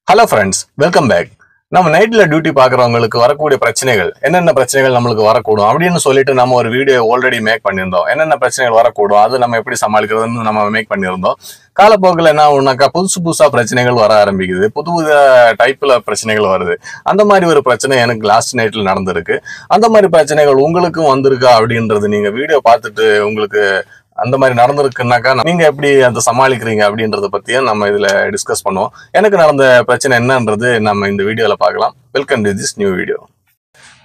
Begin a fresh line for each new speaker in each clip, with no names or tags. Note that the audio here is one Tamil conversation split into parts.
Hello friends, welcome back. நம்ம நைட்ல டியூட்டி பாக்குறவங்களுக்கு வரக்கூடிய பிரச்சனைகள் என்னென்ன பிரச்சனைகள் நம்மளுக்கு வரக்கூடும் அப்படின்னு சொல்லிட்டு நம்ம ஒரு வீடியோ ஆல்ரெடி மேக் பண்ணியிருந்தோம். என்னென்ன பிரச்சனைகள் வரக்கூடும் அது நம்ம எப்படி சமாளிக்கிறதுன்னு நம்ம மேக் பண்ணியிருந்தோம். காலப்போக்கில் என்ன ஒன்னாக்கா புதுசா பிரச்சனைகள் வர ஆரம்பிக்குது. புது புது டைப்ல பிரச்சனைகள் வருது. அந்த மாதிரி ஒரு பிரச்சனை எனக்கு லாஸ்ட் நைட்ல நடந்திருக்கு. அந்த மாதிரி பிரச்சனைகள் உங்களுக்கும் வந்திருக்கா அப்படின்றது நீங்க வீடியோ பார்த்துட்டு உங்களுக்கு அந்த மாதிரி நடந்திருக்குனாக்கா நீங்க எப்படி அதை சமாளிக்கிறீங்க அப்படின்றத பத்தியும் நம்ம இதுல டிஸ்கஸ் பண்ணுவோம். எனக்கு நடந்த பிரச்சனை என்னன்றது நம்ம இந்த வீடியோல பார்க்கலாம். Welcome to this new video.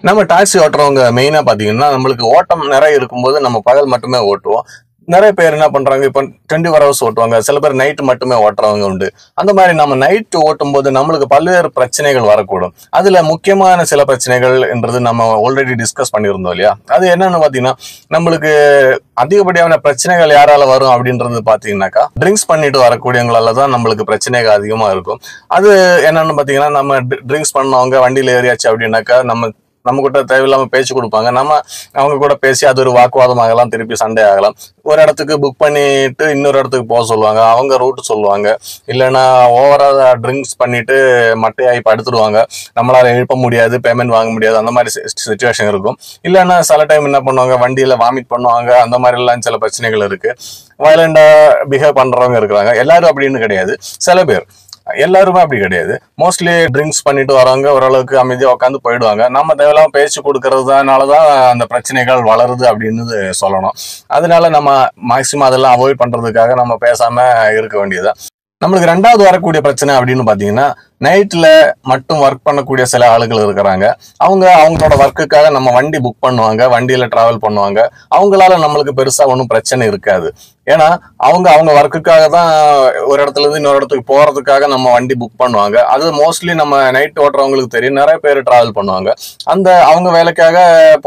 நம்ம டாக்ஸி ஓட்டுறவங்க மெயினா பாத்தீங்கன்னா நம்மளுக்கு ஓட்டம் நிறைய இருக்கும்போது நம்ம பகல் மட்டுமே ஓட்டுவோம். நிறைய பேர் என்ன பண்றாங்க, இப்போ 24 hours ஓட்டுவாங்க. சில பேர் நைட்டு மட்டுமே ஓட்டுறவங்க உண்டு. அந்த மாதிரி நம்ம நைட்டு ஓட்டும் போது நம்மளுக்கு பல்வேறு பிரச்சனைகள் வரக்கூடும். அதுல முக்கியமான சில பிரச்சனைகள்ன்றது நம்ம ஆல்ரெடி டிஸ்கஸ் பண்ணியிருந்தோம் இல்லையா? அது என்னன்னு பாத்தீங்கன்னா, நம்மளுக்கு அதிகப்படியான பிரச்சனைகள் யாரால வரும் அப்படின்றது பாத்தீங்கன்னாக்கா ட்ரிங்க்ஸ் பண்ணிட்டு வரக்கூடியவங்களால தான் நம்மளுக்கு பிரச்சனைகள் அதிகமா இருக்கும். அது என்னன்னு பாத்தீங்கன்னா, நம்ம ட்ரிங்க்ஸ் பண்ணவங்க வண்டியில ஏறியாச்சு அப்படின்னாக்கா நம்ம கிட்ட தேவையில்லாம பேச்சு கொடுப்பாங்க. நம்ம அவங்க கூட பேசி அது ஒரு வாக்குவாதம் ஆகலாம், திருப்பி சண்டை ஆகலாம். ஒரு இடத்துக்கு புக் பண்ணிட்டு இன்னொரு இடத்துக்கு போக சொல்லுவாங்க, அவங்க ரூட் சொல்லுவாங்க. இல்லைன்னா ஓவரா ட்ரிங்க்ஸ் பண்ணிட்டு மட்டையாகி படுத்துடுவாங்க, நம்மளால எழுப்ப முடியாது, பேமெண்ட் வாங்க முடியாது, அந்த மாதிரி சுச்சுவேஷன் இருக்கும். இல்லைன்னா சில டைம் என்ன பண்ணுவாங்க, வண்டியில வாமிட் பண்ணுவாங்க. அந்த மாதிரி எல்லாம் சில பிரச்சனைகள் இருக்கு. வயலண்டா பிஹேவ் பண்றவங்க இருக்கிறாங்க. எல்லாரும் அப்படின்னு கிடையாது, சில பேர். எல்லாருமே அப்படி கிடையாது. மோஸ்ட்லி ட்ரிங்க்ஸ் பண்ணிட்டு வரவங்க ஓரளவுக்கு அமைதியா உட்காந்து போயிடுவாங்க. நம்ம தேவையில்லாம பேச்சு கொடுக்கறதுனாலதான் அந்த பிரச்சனைகள் வளருது அப்படின்னு சொல்லணும். அதனால நம்ம மேக்சிமம் அதெல்லாம் அவாய்ட் பண்றதுக்காக நம்ம பேசாம இருக்க வேண்டியது. நம்மளுக்கு ரெண்டாவது வரக்கூடிய பிரச்சனை அப்படின்னு பாத்தீங்கன்னா, நைட்ல மட்டும் ஒர்க் பண்ணக்கூடிய சில ஆளுகள் இருக்கிறாங்க. அவங்களோட ஒர்க்குக்காக நம்ம வண்டி புக் பண்ணுவாங்க, வண்டியில டிராவல் பண்ணுவாங்க. அவங்களால நம்மளுக்கு பெருசா ஒன்றும் பிரச்சனை இருக்காது. ஏன்னா அவங்க ஒர்க்குக்காக தான் ஒரு இடத்துல இருந்து இன்னொரு இடத்துக்கு போறதுக்காக நம்ம வண்டி புக் பண்ணுவாங்க. அது மோஸ்ட்லி நம்ம நைட் ஓட்டுறவங்களுக்கு தெரியும். நிறைய பேர் டிராவல் பண்ணுவாங்க. அவங்க வேலைக்காக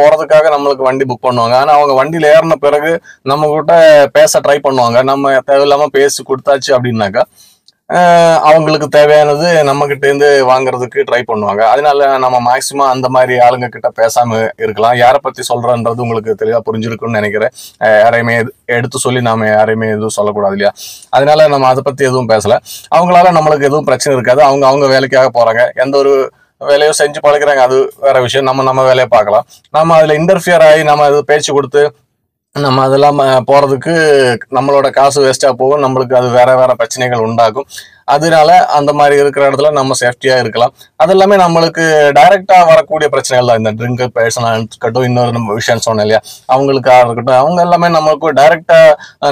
போறதுக்காக நம்மளுக்கு வண்டி புக் பண்ணுவாங்க. ஆனா அவங்க வண்டியில ஏறின பிறகு நம்ம கிட்ட பேச ட்ரை பண்ணுவாங்க. நம்ம தேவையில்லாம பேசி கொடுத்தாச்சு அப்படின்னாக்கா அவங்களுக்கு தேவையானது நம்ம கிட்ட இருந்து வாங்குறதுக்கு ட்ரை பண்ணுவாங்க. அதனால நம்ம மேக்சிமம் அந்த மாதிரி ஆளுங்க கிட்ட பேசாம இருக்கலாம். யாரை பத்தி சொல்றன்றது உங்களுக்கு தெளிவா புரிஞ்சிருக்குன்னு நினைக்கிறேன். யாரையுமே எடுத்து சொல்லி நாம யாரையுமே எதுவும் சொல்லக்கூடாது இல்லையா? அதனால நம்ம அதை பத்தி எதுவும் பேசல. அவங்களால நம்மளுக்கு எதுவும் பிரச்சனை இருக்காது. அவங்க வேலைக்காக போறாங்க, எந்த ஒரு வேலையும் செஞ்சு பழக்கிறாங்க, அது வேற விஷயம். நம்ம வேலையை பார்க்கலாம். நம்ம அதுல இன்டர்ஃபியர் ஆகி நம்ம அது பேச்சு கொடுத்து நம்ம அதெல்லாம் போறதுக்கு நம்மளோட காசு வேஸ்டா போகும். நம்மளுக்கு அது வேற பிரச்சனைகள் உண்டாகும். அதனால அந்த மாதிரி இருக்கிற இடத்துல நம்ம சேஃப்டியா இருக்கலாம். அது எல்லாமே நம்மளுக்கு டைரக்டா வரக்கூடிய பிரச்சனைகள் தான். இந்த ட்ரிங்க் பேர்சனா இருக்கட்டும், இன்னொரு நம்ம விஷயம் சொன்னோம் இல்லையா, அவங்களுக்காக இருக்கட்டும், அவங்க எல்லாமே நம்மளுக்கு டைரக்டா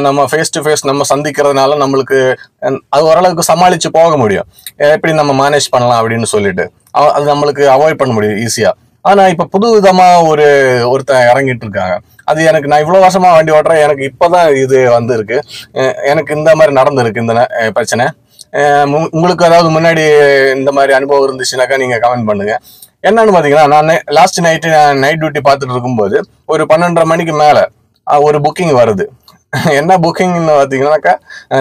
நம்ம ஃபேஸ் டு ஃபேஸ் நம்ம சந்திக்கிறதுனால நம்மளுக்கு அது ஓரளவுக்கு சமாளிச்சு போக முடியும். எப்படி நம்ம மேனேஜ் பண்ணலாம் அப்படின்னு சொல்லிட்டு அது நம்மளுக்கு அவாய்ட் பண்ண முடியும் ஈஸியா. ஆனா இப்ப புது விதமா ஒருத்தன் இறங்கிட்டு இருக்காங்க. அது எனக்கு நான் இவ்வளவு வருஷமா வண்டி ஓட்டுறேன், எனக்கு இப்பதான் இது இருக்கு. எனக்கு இந்த மாதிரி நடந்திருக்கு இந்த பிரச்சனை. உங்களுக்கு ஏதாவது முன்னாடி இந்த மாதிரி அனுபவம் இருந்துச்சுனாக்கா நீங்க கமெண்ட் பண்ணுங்க. என்னன்னு பாத்தீங்கன்னா, நான் லாஸ்ட் நைட் டியூட்டி பார்த்துட்டு இருக்கும்போது ஒரு 12:30 மணிக்கு மேல ஒரு புக்கிங் வருது. என்ன புக்கிங்னு பாத்தீங்கன்னாக்கா,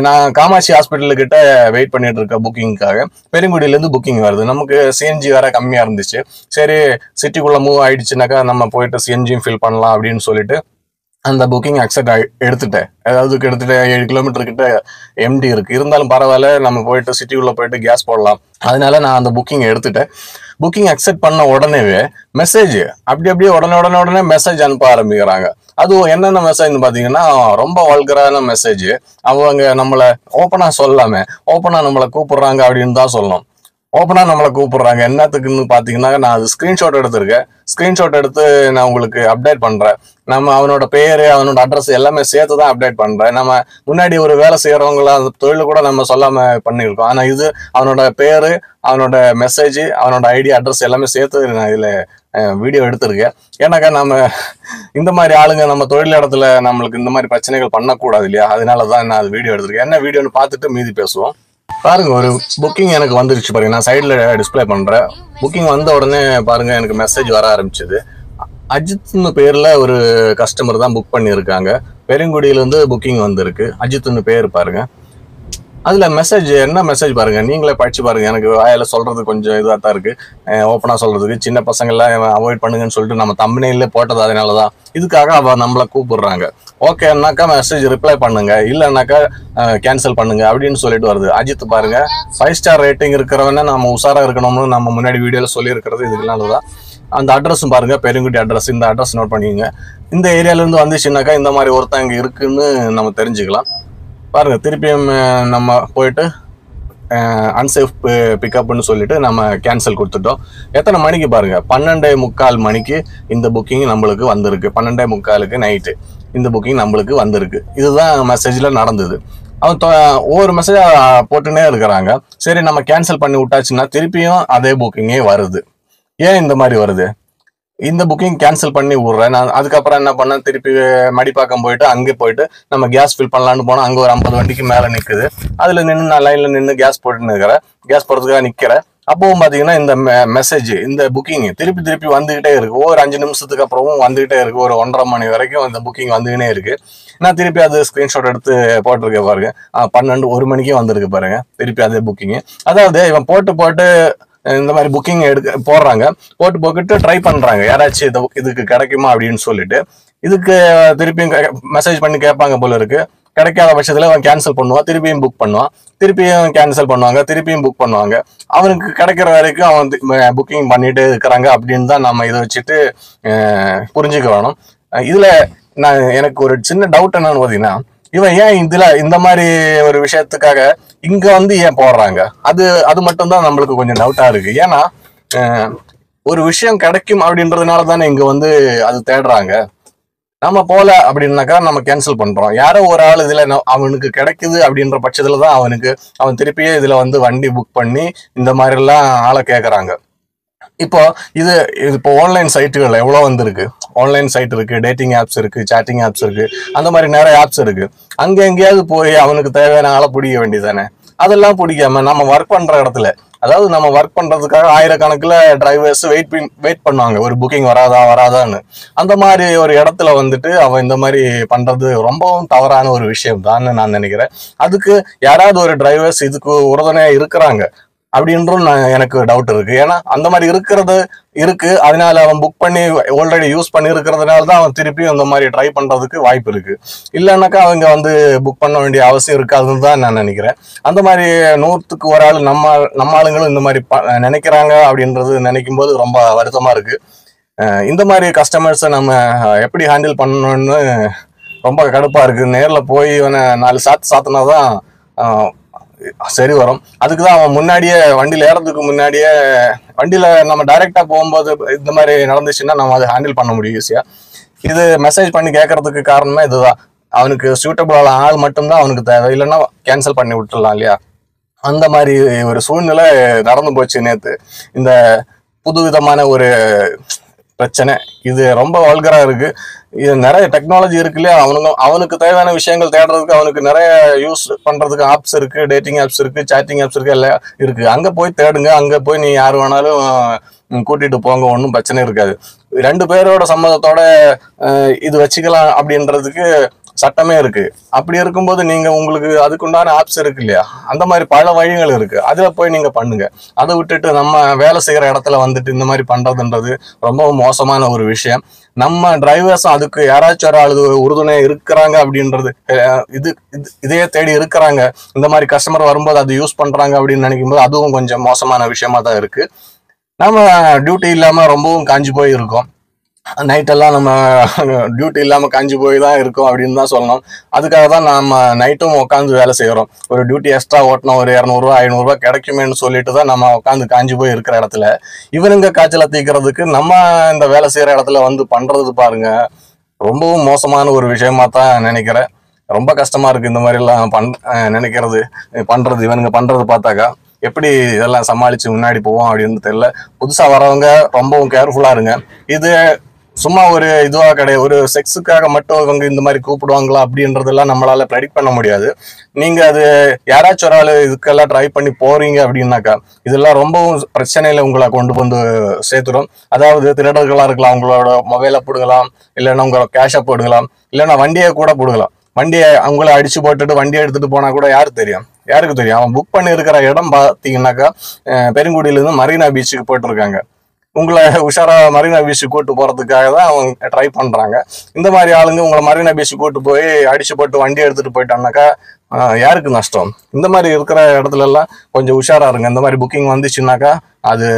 நான் காமாட்சி ஹாஸ்பிட்டல் கிட்ட வெயிட் பண்ணிட்டு இருக்கேன் புக்கிங்காக. பெருங்குடியில இருந்து புக்கிங் வருது. நமக்கு சிஎன்ஜி வேற கம்மியா இருந்துச்சு. சரி, சிட்டிக்குள்ள மூவ் ஆயிடுச்சுனாக்கா நம்ம போயிட்டு சிஎன்ஜியும் ஃபில் பண்ணலாம் அப்படின்னு சொல்லிட்டு அந்த புக்கிங் அக்செப்ட் எடுத்துட்டேன். அதாவது கிட்டத்தட்ட 7 கிலோமீட்டர் கிட்ட எம்டி இருக்கு. இருந்தாலும் பரவாயில்ல, நம்ம போயிட்டு சிட்டிக்குள்ள போயிட்டு கேஸ் போடலாம். அதனால நான் அந்த புக்கிங் எடுத்துட்டேன். புக்கிங் அக்செப்ட் பண்ண உடனேவே மெசேஜ் அப்படியே உடனே மெசேஜ் அனுப்ப ஆரம்பிக்கிறாங்க. அதுவும் என்னென்ன மெசேஜ்னு பாத்தீங்கன்னா, ரொம்ப வல்கரான மெசேஜ். அவங்க நம்மளை ஓப்பனா சொல்லாம ஓப்பனா நம்மளை கூப்பிடுறாங்க அப்படின்னு தான் சொல்லணும். ஓப்பனா நம்மளை கூப்பிடுறாங்க. என்னத்துக்குன்னு பாத்தீங்கன்னா, நான் அது ஸ்கிரீன்ஷாட் எடுத்திருக்கேன். ஸ்கிரீன்ஷாட் எடுத்து நான் உங்களுக்கு அப்டேட் பண்றேன். நம்ம அவனோட பேரு, அவனோட அட்ரஸ் எல்லாமே சேர்த்து தான் அப்டேட் பண்றேன். நம்ம முன்னாடி ஒரு வேலை செய்யறவங்கள அந்த தொழில கூட நம்ம சொல்லாம பண்ணியிருக்கோம். ஆனா இது அவனோட பேரு, அவனோட மெசேஜ், அவனோட ஐடி, அட்ரஸ் எல்லாமே சேர்த்து நான் இதுல வீடியோ எடுத்திருக்கேன். ஏன்னாக்கா நம்ம இந்த மாதிரி ஆளுங்க நம்ம தொழில் இடத்துல நம்மளுக்கு இந்த மாதிரி பிரச்சனைகள் பண்ணக்கூடாது இல்லையா? அதனாலதான் நான் அது வீடியோ எடுத்திருக்கேன். என்ன வீடியோன்னு பார்த்துட்டு மீதி பேசுவோம். பாருங்க, ஒரு புக்கிங் எனக்கு வந்துருச்சு பாருங்க. நான் சைட்ல டிஸ்பிளே பண்றேன். புக்கிங் வந்த உடனே பாருங்க எனக்கு மெசேஜ் வர ஆரம்பிச்சது. அஜித்னு பேர்ல ஒரு கஸ்டமர் தான் புக் பண்ணியிருக்காங்க. பெருங்குடியில இருந்து புக்கிங் வந்திருக்கு. அஜித்னு பேர் பாருங்க. அதுல மெசேஜ் என்ன மெசேஜ் பாருங்க, நீங்களே படிச்சு பாருங்க. எனக்கு வாயில சொல்றது கொஞ்சம் இதாக தான் இருக்கு, ஓப்பனா சொல்றதுக்கு. சின்ன பசங்கள்லாம் அவாய்ட் பண்ணுங்கன்னு சொல்லிட்டு நம்ம தம்பனையிலே போட்டது அதனாலதான். இதுக்காக அவ நம்மளை கூப்பிடுறாங்க. ஓகேனாக்கா மெசேஜ் ரிப்ளை பண்ணுங்க, இல்லைன்னாக்கா கேன்சல் பண்ணுங்க அப்படின்னு சொல்லிட்டு வருது. அஜித் பாருங்க, 5 ஸ்டார் ரேட்டிங் இருக்கிறவன நம்ம உஷாரா இருக்கணும்னு நம்ம முன்னாடி வீடியோல சொல்லி இருக்கிறது இதுக்குனாலதான். அந்த அட்ரஸும் பாருங்க, பெருங்குடி அட்ரஸ். இந்த அட்ரஸ் நோட் பண்ணிக்கோங்க. இந்த ஏரியால இருந்து வந்துச்சுனாக்கா இந்த மாதிரி ஒருத்தன் இங்க இருக்குன்னு நம்ம தெரிஞ்சுக்கலாம். பாருங்க, திருப்பியும் நம்ம போயிட்டு அன்சேஃப் பிக்கப்னு சொல்லிட்டு நம்ம கேன்சல் கொடுத்துட்டோம். எத்தனை மணிக்கு பாருங்க, 12:45 மணிக்கு இந்த புக்கிங் நம்மளுக்கு வந்திருக்கு. 12:45 நைட்டு இந்த புக்கிங் நம்மளுக்கு வந்திருக்கு. இதுதான் மெசேஜ்ல நடந்தது. அவன் ஒவ்வொரு மெசேஜா போட்டுனே இருக்கிறாங்க. சரி, நம்ம கேன்சல் பண்ணி விட்டாச்சுன்னா திருப்பியும் அதே புக்கிங்கே வருது. ஏன் இந்த மாதிரி வருது? இந்த புக்கிங் கேன்சல் பண்ணி விடுறேன் நான். அதுக்கப்புறம் என்ன பண்ணேன், திருப்பி மடிப்பாக்கம் போயிட்டு அங்கே போயிட்டு நம்ம கேஸ் ஃபில் பண்ணலான்னு போனால் அங்கே ஒரு 50 வண்டிக்கு மேலே நிற்குது. அதில் நின்று நான் லைனில் நின்று கேஸ் போட்டுன்னு இருக்கிறேன். கேஸ் போடுறதுக்காக நிற்கிறேன். அப்பவும் பார்த்தீங்கன்னா இந்த மெசேஜ், இந்த புக்கிங் திருப்பி வந்துகிட்டே இருக்கு. ஒவ்வொரு 5 நிமிஷத்துக்கு அப்புறமும் வந்துகிட்டே இருக்கு. ஒரு 1:30 மணி வரைக்கும் இந்த புக்கிங் வந்துகிட்டே இருக்கு. நான் திருப்பி அது ஸ்கிரீன்ஷாட் எடுத்து போட்டிருக்கேன் பாருங்க. 1 மணிக்கே வந்திருக்கு பாருங்க, திருப்பி அதே புக்கிங். அதாவது இவன் போட்டு இந்த மாதிரி புக்கிங் போடுறாங்க, போட்டுட்டு ட்ரை பண்றாங்க யாராச்சும் இதுக்கு கிடைக்குமா அப்படின்னு சொல்லிட்டு. இதுக்கு திருப்பியும் மெசேஜ் பண்ணி கேட்பாங்க போல இருக்கு. கிடைக்காத பட்சத்துல அவன் கேன்சல் பண்ணுவான், திருப்பியும் புக் பண்ணுவான், திருப்பியும் கேன்சல் பண்ணுவாங்க, திருப்பியும் புக் பண்ணுவாங்க. அவனுக்கு கிடைக்கிற வரைக்கும் அவன் புக்கிங் பண்ணிட்டு இருக்கிறாங்க அப்படின்னு தான் நம்ம இதை வச்சுட்டு புரிஞ்சுக்க வேணும். இதுல எனக்கு ஒரு சின்ன டவுட் என்னன்னு பார்த்தீங்கன்னா, இவன் ஏன் இந்த மாதிரி ஒரு விஷயத்துக்காக இங்க ஏன் போடுறாங்க? அது மட்டும்தான் நம்மளுக்கு கொஞ்சம் டவுட்டா இருக்கு. ஏன்னா ஒரு விஷயம் கிடைக்கும் அப்படின்றதுனால தானே இங்க அது தேடுறாங்க. நம்ம போல அப்படின்னாக்கா நம்ம கேன்சல் பண்றோம். யாரோ ஒரு ஆள் இதுல அவனுக்கு கிடைக்குது அப்படின்ற பட்சத்துலதான் அவன் திருப்பியே இதுல வண்டி புக் பண்ணி இந்த மாதிரி எல்லாம் ஆளை கேட்கறாங்க. இப்போ ஆன்லைன் சைட்டுகள் எவ்வளவு வந்திருக்கு. ஆன்லைன் சைட் இருக்கு, டேட்டிங் ஆப்ஸ் இருக்கு, சேட்டிங் ஆப்ஸ் இருக்கு, அந்த மாதிரி நிறைய ஆப்ஸ் இருக்கு. அங்க எங்கேயாவது போய் அவனுக்கு தேவையான ஆளை பிடிக்க வேண்டியதானே. அதெல்லாம் பிடிக்காம நம்ம ஒர்க் பண்ற இடத்துல, அதாவது நம்ம ஒர்க் பண்றதுக்காக ஆயிரக்கணக்கில் டிரைவர்ஸ் வெயிட் பண்ணுவாங்க, ஒரு புக்கிங் வராதான்னு. அந்த மாதிரி ஒரு இடத்துல அவன் இந்த மாதிரி பண்றது ரொம்பவும் தவறான ஒரு விஷயம் தான் நான் நினைக்கிறேன். அதுக்கு யாராவது ஒரு டிரைவர்ஸ் இதுக்கு உறுதுணையா இருக்கிறாங்க அப்படின்றும் எனக்கு டவுட் இருக்கு. ஏன்னா அந்த மாதிரி இருக்கு, அதனால அவன் புக் பண்ணி ஆல்ரெடி யூஸ் பண்ணி இருக்கிறதுனால தான் அவன் திருப்பியும் இந்த மாதிரி ட்ரை பண்றதுக்கு வாய்ப்பு இருக்கு. இல்லைன்னாக்கா அவங்க புக் பண்ண வேண்டிய அவசியம் இருக்காதுன்னு தான் நான் நினைக்கிறேன். அந்த மாதிரி 100க்கு ஒரு ஆள் நம்ம ஆளுங்களும் இந்த மாதிரி நினைக்கிறாங்க அப்படின்றது நினைக்கும் போது ரொம்ப வருத்தமா இருக்கு. இந்த மாதிரி கஸ்டமர்ஸை நம்ம எப்படி ஹேண்டில் பண்ணணும்னு ரொம்ப கடுப்பா இருக்கு. நேர்ல போய் 4 சாத்தினாதான் சரி வரும். அதுக்குதான் அவன் முன்னாடியே வண்டியில ஏறதுக்கு முன்னாடியே, வண்டியில நம்ம டைரக்டா போகும்போது இந்த மாதிரி நடந்துச்சுன்னா நம்ம அதை ஹேண்டில் பண்ண முடியும் ஈஸியா. இது மெசேஜ் பண்ணி கேட்கறதுக்கு காரணமே இதுதான். அவனுக்கு சூட்டபிளான ஆள் மட்டும்தான் அவனுக்கு தேவை, இல்லைன்னா கேன்சல் பண்ணி விட்டுடலாம் இல்லையா. அந்த மாதிரி ஒரு சூழ்நிலை நடந்து போச்சு நேத்து. இந்த புதுவிதமான ஒரு பிரச்சனை இது ரொம்ப வல்கரா இருக்கு. இது நிறைய டெக்னாலஜி இருக்கு இல்லையா, அவனுக்கு தேவையான விஷயங்கள் தேடுறதுக்கு அவனுக்கு நிறைய யூஸ் பண்றதுக்கு ஆப்ஸ் இருக்கு, டேட்டிங் ஆப்ஸ் இருக்கு, சேட்டிங் ஆப்ஸ் இருக்கு, எல்லாம் இருக்கு. அங்க போய் தேடுங்க, அங்க போய் நீ யார் வேணாலும் கூட்டிட்டு போங்க, ஒன்றும் பிரச்சனை இருக்காது. 2 பேரோட சம்மதத்தோட இது வச்சுக்கலாம் அப்படின்றதுக்கு சட்டமே இருக்கு. அப்படி இருக்கும்போது நீங்க உங்களுக்கு அதுக்குண்டான ஆப்ஸ் இருக்கு இல்லையா, அந்த மாதிரி பல வழிகள் இருக்கு, அதுல போய் நீங்க பண்ணுங்க. அதை விட்டுட்டு நம்ம வேலை செய்யற இடத்துல இந்த மாதிரி பண்றதுன்றது ரொம்ப மோசமான ஒரு விஷயம். நம்ம டிரைவர்ஸும் அதுக்கு யாராச்சும் ஒரு ஆளு உறுதுணை இருக்கிறாங்க அப்படின்றது, இதையே தேடி இருக்கிறாங்க, இந்த மாதிரி கஸ்டமர் வரும்போது அது யூஸ் பண்றாங்க அப்படின்னு நினைக்கும் போது அதுவும் கொஞ்சம் மோசமான விஷயமா தான் இருக்கு. நம்ம டியூட்டி இல்லாம ரொம்பவும் காஞ்சி போய் இருக்கோம். நைட்டெல்லாம் நம்ம டியூட்டி இல்லாம காஞ்சி போய் தான் இருக்கோம் அப்படின்னு தான் சொல்லணும். அதுக்காக தான் நம்ம நைட்டும் உட்காந்து வேலை செய்யறோம். ஒரு டியூட்டி எக்ஸ்ட்ரா ஓட்டினா ஒரு 200 ரூபா 500 ரூபா கிடைக்குமேன்னு சொல்லிட்டு தான் நம்ம உட்காந்து காஞ்சி போய் இருக்கிற இடத்துல இவனுங்க காய்ச்சலை தீக்கிறதுக்கு நம்ம இந்த வேலை செய்யற இடத்துல பண்றது பாருங்க, ரொம்பவும் மோசமான ஒரு விஷயமா தான் நினைக்கிறேன். ரொம்ப கஷ்டமா இருக்கு இந்த மாதிரி எல்லாம் பண்றது இவனுங்க பண்றது பார்த்தாக்கா. எப்படி இதெல்லாம் சமாளிச்சு முன்னாடி போவோம் அப்படின்னு தெரியல. புதுசா வரவங்க ரொம்பவும் கேர்ஃபுல்லா இருங்க. இது சும்மா ஒரு இதுவா கிடையாது, ஒரு செக்ஸுக்காக மட்டும் இவங்க இந்த மாதிரி கூப்பிடுவாங்களா அப்படின்றதெல்லாம் நம்மளால ப்ரெடிக்ட் பண்ண முடியாது. நீங்க அது யாராச்சும் ஒரு ஆள் இதுக்கெல்லாம் ட்ரை பண்ணி போறீங்க அப்படின்னாக்கா இதெல்லாம் ரொம்பவும் பிரச்சனையில உங்களை கொண்டு சேர்த்துடும். அதாவது திருடர்களா இருக்கலாம், உங்களோட மொபைலை போடுங்கலாம், இல்லைன்னா உங்களோட கேஷை போடுங்கலாம், இல்லைன்னா வண்டியை கூட போடுங்கலாம். வண்டியை அவங்கள அடிச்சு போட்டுட்டு வண்டியை எடுத்துட்டு போனா கூட யாரு தெரியும். யாருக்கு தெரியும்? அவன் புக் பண்ணி இருக்கிற இடம் பார்த்தீங்கன்னாக்கா பெருங்குடியிலேருந்து மரீனா பீச்சுக்கு போயிட்டுருக்காங்க. உங்களை உஷாரா மரீனா பீச்சுக்கு கூட்டு போறதுக்காக தான் அவங்க ட்ரை பண்றாங்க. இந்த மாதிரி ஆளுங்க உங்களை மரீனா பீச்சுக்கு கூட்டு போய் அடிச்சு போட்டு வண்டி எடுத்துட்டு போயிட்டான்னாக்கா யாருக்கு நஷ்டம்? இந்த மாதிரி இருக்கிற இடத்துல எல்லாம் கொஞ்சம் உஷாரா இருங்க. இந்த மாதிரி புக்கிங் வந்துச்சுன்னாக்கா அது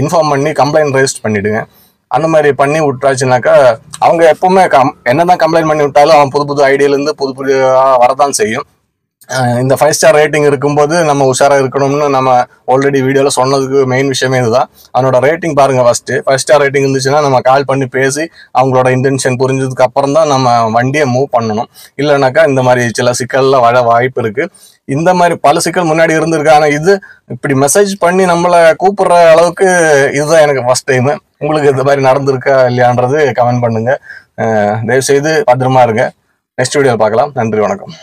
இன்ஃபார்ம் பண்ணி கம்ப்ளைண்ட் ரெஜிஸ்டர் பண்ணிடுங்க. அந்த மாதிரி பண்ணி விட்டாச்சுனாக்கா அவங்க எப்பவுமே என்னதான் கம்ப்ளைண்ட் பண்ணி விட்டாலும் அவன் புது புது ஐடியாலேருந்து புது புது வரதான் செய்யும். இந்த 5 ஸ்டார் ரேட்டிங் இருக்கும்போது நம்ம உஷாரா இருக்கணும்னு நம்ம ஆல்ரெடி வீடியோல சொன்னதுக்கு மெயின் விஷயமே இதுதான். அவனோட ரேட்டிங் பாருங்க. ஃபர்ஸ்ட் 5 ஸ்டார் ரேட்டிங் இருந்துச்சுன்னா நம்ம கால் பண்ணி பேசி அவங்களோட இன்டென்ஷன் புரிஞ்சதுக்கு அப்புறம் தான் நம்ம வண்டியை மூவ் பண்ணணும். இல்லைனாக்கா இந்த மாதிரி சில சிக்கல்ல வர வாய்ப்பு இருக்கு. இந்த மாதிரி பல சிக்கல் முன்னாடி இருந்திருக்கு. ஆனா இது இப்படி மெசேஜ் பண்ணி நம்மளை கூப்பிடுற அளவுக்கு இதுதான் எனக்கு ஃபர்ஸ்ட் டைம். உங்களுக்கு இந்த மாதிரி நடந்திருக்கா இல்லையான்றது கமெண்ட் பண்ணுங்க. தயவு செய்து பத்திரமா இருங்க. நெக்ஸ்ட் வீடியோவில் பார்க்கலாம். நன்றி, வணக்கம்.